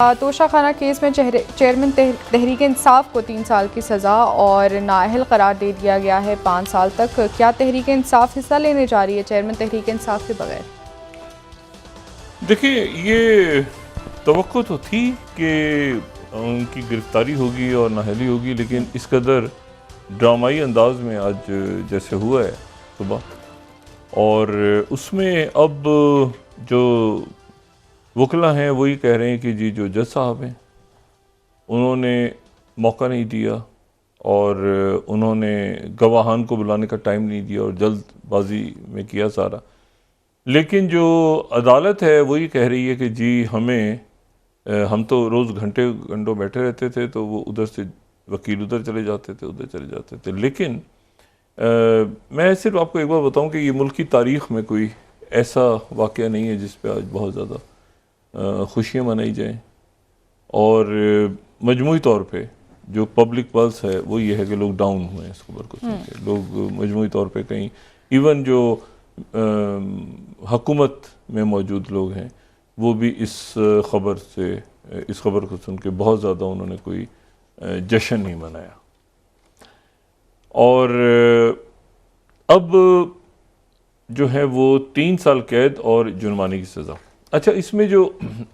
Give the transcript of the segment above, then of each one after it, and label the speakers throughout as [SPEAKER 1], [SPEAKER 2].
[SPEAKER 1] Toshakhana case में chairman Tehreek Insaf को 3 साल की सज़ा और नाअहल करार दे दिया गया है 5 साल तक। क्या तहरीक इंसाफ हिस्सा लेने जा रही है चेयरमैन तहरीक इंसाफ के बगैर?
[SPEAKER 2] देखिए, ये तवक्को तो थी कि उनकी गिरफ्तारी होगी और नाअहली होगी, लेकिन इस कदर ड्रामाई अंदाज में आज जैसे हुआ है सुबह, और उसमें अब जो वकला हैं वही कह रहे हैं कि जी जो जज साहब हैं उन्होंने मौका नहीं दिया और उन्होंने गवाहान को बुलाने का टाइम नहीं दिया और जल्दबाजी में किया सारा। लेकिन जो अदालत है वही कह रही है कि जी हम तो रोज़ घंटों बैठे रहते थे, तो वो उधर से वकील उधर चले जाते थे, उधर चले जाते थे। लेकिन मैं सिर्फ आपको एक बार बताऊं कि ये मुल्क की तारीख़ में कोई ऐसा वाक़या नहीं है जिस पे आज बहुत ज़्यादा खुशियाँ मनाई जाएं, और मजमूई तौर पे जो पब्लिक पल्स है वो ये है कि लोग डाउन हुए हैं इस खबर को सुन के। लोग मजमूई तौर पे कहीं इवन जो हुकूमत में मौजूद लोग हैं वो भी इस खबर को सुन के बहुत ज़्यादा उन्होंने कोई जश्न नहीं मनाया। और अब जो है वो 3 साल कैद और जुर्माने की सज़ा। अच्छा, इसमें जो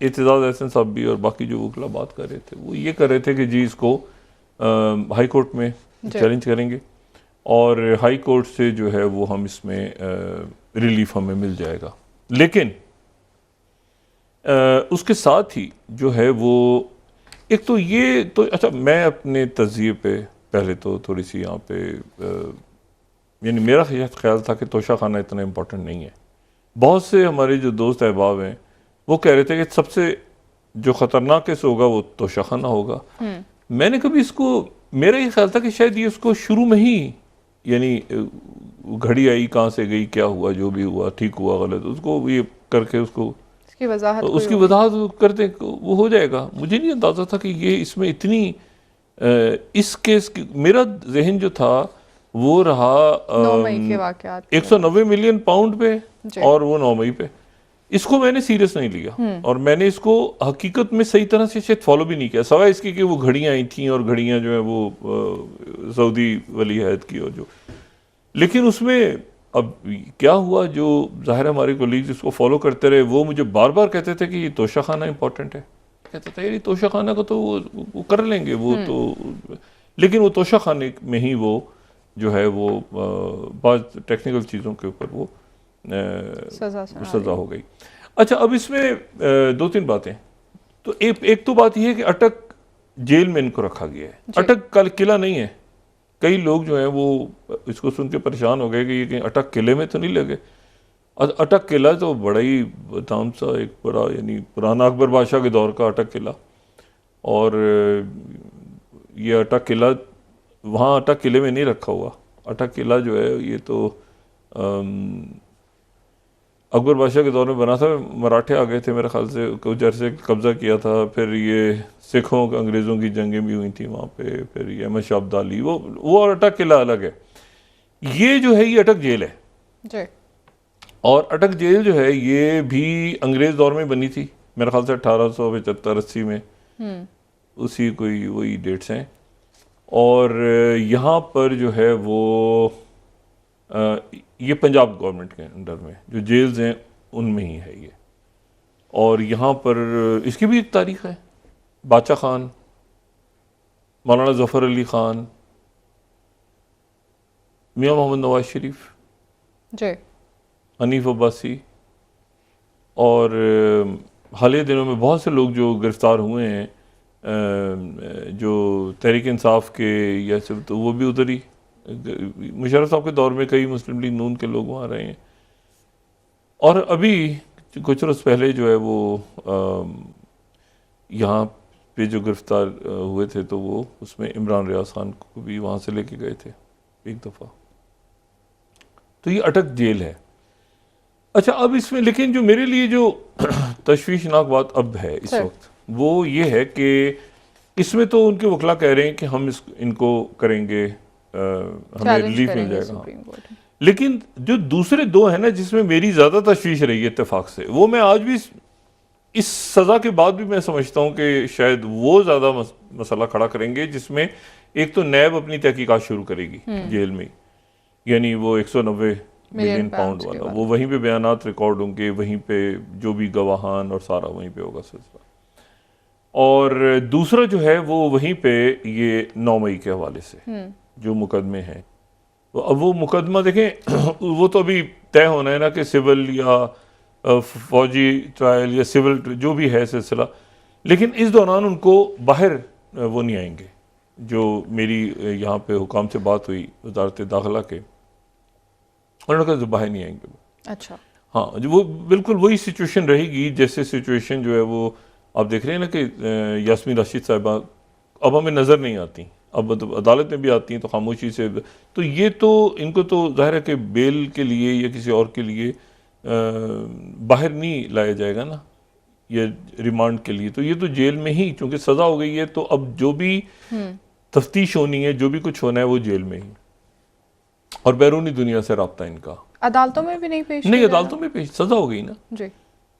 [SPEAKER 2] एतजाज़ एहसन साहब भी और बाकी जो वकला बात कर रहे थे वो ये कर रहे थे कि जी इसको हाई कोर्ट में चैलेंज करेंगे और हाई कोर्ट से जो है वो हम इसमें रिलीफ हमें मिल जाएगा। लेकिन उसके साथ ही जो है वो एक तो ये तो अच्छा, मैं अपने तज़िये पे पहले तो थोड़ी सी यहाँ पे यानी मेरा ख्याल था कि तोशाखाना इतना इम्पोर्टेंट नहीं है। बहुत से हमारे जो दोस्त अहबाब हैं वो कह रहे थे कि सबसे जो ख़तरनाक केस होगा वो तोशाखाना होगा। मैंने कभी इसको, मेरा ये ख्याल था कि शायद ये उसको शुरू में ही यानी घड़ी आई कहाँ से गई, क्या हुआ, जो भी हुआ ठीक हुआ गलत, उसको ये करके उसकी वजाहत करते वो हो जाएगा। मुझे नहीं अंदाज़ा था कि ये इसमें इतनी इस केस की, मेरा जहन जो था वो रहा
[SPEAKER 1] 9 मई के वाक़यात
[SPEAKER 2] 190 मिलियन पाउंड पे और वो 9 मई पे। इसको मैंने सीरियस नहीं लिया और मैंने इसको हकीकत में सही तरह से शायद फॉलो भी नहीं किया, सवाए इसकी कि वो घड़ियाँ आई थी और घड़ियाँ जो है वो सऊदी वली अहद की और जो, लेकिन उसमें अब क्या हुआ, जो ज़ाहिर हमारे कोलीग्स इसको फॉलो करते रहे वो मुझे बार बार कहते थे कि ये तोशाखाना इंपॉर्टेंट है। कहते थे यार ये तोशाखाना को तो वो कर लेंगे वो तो, लेकिन वो तोशाखाने में ही वो जो है वो बहुत टेक्निकल चीज़ों के ऊपर वो सज़ा हो गई। अच्छा, अब इसमें 2-3 बातें। तो एक तो बात यह है कि अटक जेल में इनको रखा गया है। अटक कल किला नहीं है। कई लोग जो हैं वो इसको सुन के परेशान हो गए कि ये कहीं अटक किले में तो नहीं लगे। अटक किला तो बड़ा ही ताम सा एक बड़ा यानी पुराना अकबर बादशाह के दौर का अटक किला, और ये अटक किला वहाँ अटक किले में नहीं रखा हुआ। अटक किला जो है ये तो अकबर बादशाह के दौर में बना था। मराठे आ गए थे मेरे ख्याल से, कुछ अरसे कब्जा किया था, फिर ये सिखों अंग्रेज़ों की जंगें भी हुई थी वहाँ पे, फिर ये अहमद शाह अब्दाली, वो और अटक किला अलग है। ये जो है ये अटक जेल है जी। और अटक जेल जो है ये भी अंग्रेज़ दौर में बनी थी मेरे ख्याल से 1875-80 में, उसी कोई वही डेट्स हैं। और यहाँ पर जो है वो ये पंजाब गवर्नमेंट के अंडर में जो जेल्स हैं उनमें ही है ये। और यहाँ पर इसकी भी एक तारीख़ है। बादशाह खान, मौलाना ज़फ़र अली ख़ान, मियाँ मोहम्मद नवाज शरीफ
[SPEAKER 1] जी,
[SPEAKER 2] हनीफ अब्बासी, और हालिया दिनों में बहुत से लोग जो गिरफ़्तार हुए हैं जो तहरीक इंसाफ के या सब, तो वो भी उधर ही मुशर्रफ साहब के दौर में कई मुस्लिम लीग नून के लोग वहाँ रहे हैं। और अभी कुछ रोज़ पहले जो है वो यहाँ पे जो गिरफ़्तार हुए थे तो वो उसमें इमरान रियाज खान को भी वहाँ से लेके गए थे एक दफ़ा। तो ये अटक जेल है। अच्छा, अब इसमें लेकिन जो मेरे लिए जो तशवीशनाक बात अब है इस वक्त वो ये है कि इसमें तो उनके वकला कह रहे हैं कि हम इनको करेंगे, हमें रिलीफ मिल जाएगा। लेकिन जो दूसरे दो हैं ना जिसमें मेरी ज़्यादा तशवीश रही है इत्तेफाक से, वो मैं आज भी इस सज़ा के बाद भी मैं समझता हूँ कि शायद वो ज़्यादा मसला खड़ा करेंगे जिसमें एक तो नैब अपनी तहकीकात शुरू करेगी जेल में, यानी वो 190 मिलियन पाउंड वाला, वो वहीं पे बयानात रिकॉर्ड होंगे, वहीं पे जो भी गवाहान और सारा वहीं पे होगा सिलसिला। और दूसरा जो है वो वहीं पे ये 9 मई के हवाले से जो मुकदमे हैं, तो अब वो मुकदमा देखें वो तो अभी तय होना है ना कि सिविल या फौजी ट्रायल या सिविल जो भी है सिलसिला, लेकिन इस दौरान उनको बाहर वो नहीं आएंगे। जो मेरी यहाँ पे हुकाम से बात हुई वजारत दाखिला के, उन्होंने कहा बाहर नहीं आएंगे वो।
[SPEAKER 1] अच्छा,
[SPEAKER 2] हाँ, जो वो बिल्कुल वही सिचुएशन रहेगी जैसे सिचुएशन जो है वो आप देख रहे हैं ना कि यास्मीन राशिद साहिबा अब हमें नज़र नहीं आती, अब तो अदालत में भी आती हैं तो खामोशी से, तो ये तो इनको तो जाहिर है कि बेल के लिए या किसी और के लिए बाहर नहीं लाया जाएगा ना, या रिमांड के लिए, तो ये तो जेल में ही, चूंकि सज़ा हो गई है तो अब जो भी तफ्तीश होनी है, जो भी कुछ होना है वो जेल में ही, और बैरूनी दुनिया से रब्ता इनका।
[SPEAKER 1] अदालतों में भी नहीं पेश,
[SPEAKER 2] नहीं अदालतों में पेश, सज़ा हो गई ना
[SPEAKER 1] जी,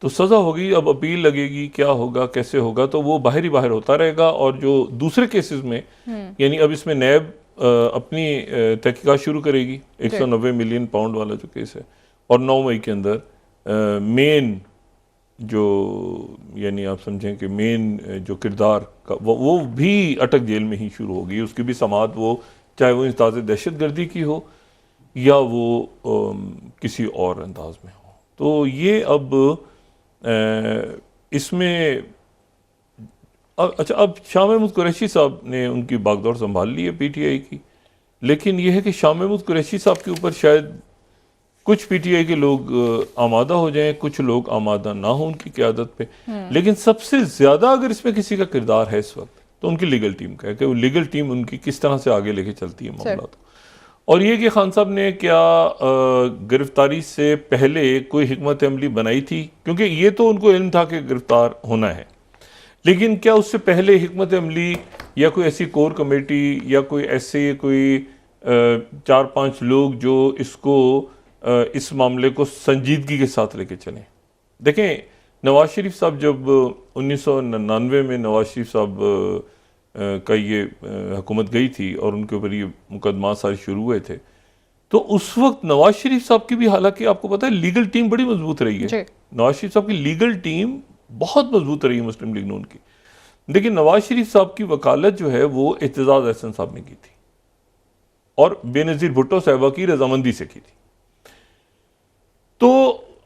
[SPEAKER 2] तो सज़ा होगी, अब अपील लगेगी, क्या होगा कैसे होगा, तो वो बाहर ही बाहर होता रहेगा। और जो दूसरे केसेस में यानी अब इसमें नैब अपनी तहकीकात शुरू करेगी 190 मिलियन पाउंड वाला जो केस है, और 9 मई के अंदर मेन जो यानी आप समझें कि मेन जो किरदार का वो भी अटक जेल में ही शुरू होगी, उसकी भी समाअत, वो चाहे वो इंताज़ दहशतगर्दी की हो या वो किसी और अंदाज में हो। तो ये अब इसमें अच्छा, अब शाह महमूद कुरैशी साहब ने उनकी बागडोर संभाल ली है पीटीआई की, लेकिन यह है कि शाह महमूद कुरैशी साहब के ऊपर शायद कुछ पीटीआई के लोग आमादा हो जाएं, कुछ लोग आमादा ना हो उनकी क़यादत पे, लेकिन सबसे ज़्यादा अगर इसमें किसी का किरदार है इस वक्त तो उनकी लीगल टीम का है, कि वो लीगल टीम उनकी किस तरह से आगे लेके चलती है मामला। और ये कि खान साहब ने क्या गिरफ्तारी से पहले कोई हिकमत अमली बनाई थी, क्योंकि ये तो उनको इल्म था कि गिरफ्तार होना है, लेकिन क्या उससे पहले हिकमत अमली या कोई ऐसी कोर कमेटी या कोई ऐसे कोई 4-5 लोग जो इसको इस मामले को संजीदगी के साथ लेके चलें। देखें, नवाज शरीफ साहब जब 1999 में नवाज शरीफ साहब का ये हुकूमत गई थी और उनके ऊपर ये मुकदमा सारे शुरू हुए थे, तो उस वक्त नवाज शरीफ साहब की भी, हालांकि आपको पता है लीगल टीम बड़ी मजबूत रही है, नवाज शरीफ साहब की लीगल टीम बहुत मजबूत रही है मुस्लिम लीग नून की, लेकिन नवाज शरीफ साहब की वकालत जो है वो एतजाज अहसन साहब ने की थी और बेनज़ीर भुट्टो साहबा की रजामंदी से की थी। तो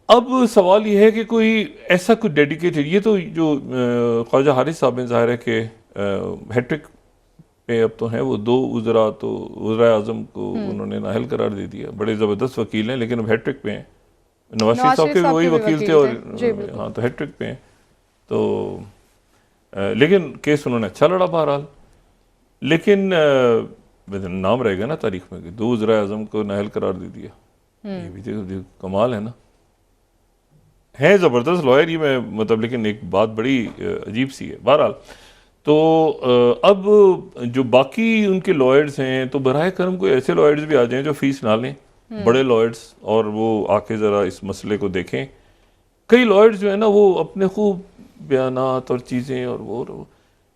[SPEAKER 2] अब सवाल यह है कि कोई ऐसा कुछ डेडिकेटेड, ये तो जो ख्वाजा हारिस साहब ने जाहिर है कि हैट्रिक पे अब तो हैं वो, 2 उज़रा तो वज़ीर आज़म को उन्होंने नाअहल करार दे दिया, बड़े ज़बरदस्त वकील हैं, लेकिन अब हैट्रिक पे हैं। नवाज शरीफ साहब के भी वही वकील थे और हाँ, तो हैट्रिक पे हैं, तो लेकिन केस उन्होंने अच्छा लड़ा बहरहाल, लेकिन नाम रहेगा ना तारीख में कि 2 वज़ीर आज़म को नाअहल करार दे दिया। ये भी देखो कमाल है ना, है ज़बरदस्त लॉयर ये, मैं मतलब, लेकिन एक बात बड़ी अजीब सी है बहरहाल। तो अब जो बाकी उनके लॉयर्स हैं, तो बराह करम कोई ऐसे लॉयर्स भी आ जाएं जो फीस ना लें, बड़े लॉयर्स, और वो आके ज़रा इस मसले को देखें। कई लॉयर्स जो है ना वो अपने खूब बयानात और चीज़ें और वो,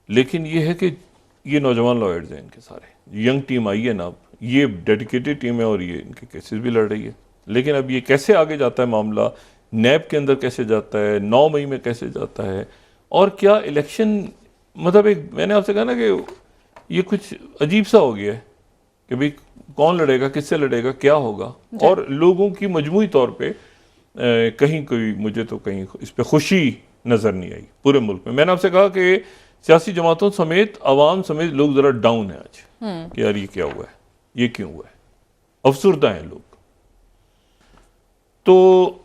[SPEAKER 2] लेकिन ये है कि ये नौजवान लॉयर्स हैं, इनके सारे यंग टीम आई है ना, अब ये डेडिकेटेड टीम है और ये इनके केसेस भी लड़ रही है, लेकिन अब ये कैसे आगे जाता है मामला, नैब के अंदर कैसे जाता है, 9 मई में कैसे जाता है, और क्या इलेक्शन, मतलब एक मैंने आपसे कहा ना कि ये कुछ अजीब सा हो गया है कि भाई कौन लड़ेगा, किससे लड़ेगा, क्या होगा, और लोगों की मजमूई तौर पे कहीं कोई, मुझे तो कहीं इस पे खुशी नज़र नहीं आई पूरे मुल्क में। मैंने आपसे कहा कि सियासी जमातों समेत, आवाम समेत लोग ज़रा डाउन है आज कि यार ये क्या हुआ है, ये क्यों हुआ है, अफसुर्दा हैं लोग। तो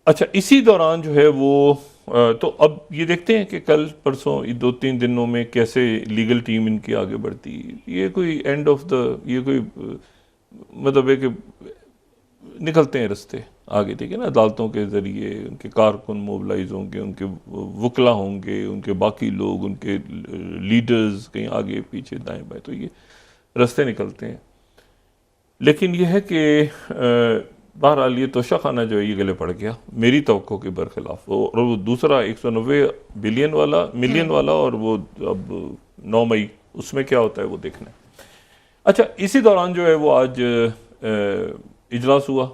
[SPEAKER 2] अच्छा, इसी दौरान जो है वो तो अब ये देखते हैं कि कल परसों 2-3 दिनों में कैसे लीगल टीम इनकी आगे बढ़ती है। ये कोई एंड ऑफ द, ये कोई मतलब है कि निकलते हैं रास्ते आगे, ठीक है ना, अदालतों के ज़रिए उनके कारकुन मोबिलाइज होंगे, उनके वकला होंगे, उनके बाकी लोग, उनके लीडर्स कहीं आगे पीछे दाएं बाएं, तो ये रास्ते निकलते हैं। लेकिन यह है कि बहरहाल ये तोशा खाना जो है ये गले पड़ गया मेरी तवक्को के बरखिलाफ। और वो दूसरा 190 बिलियन वाला मिलियन वाला, और वो अब 9 मई उसमें क्या होता है वो देखना है। अच्छा, इसी दौरान जो है वो आज इजलास हुआ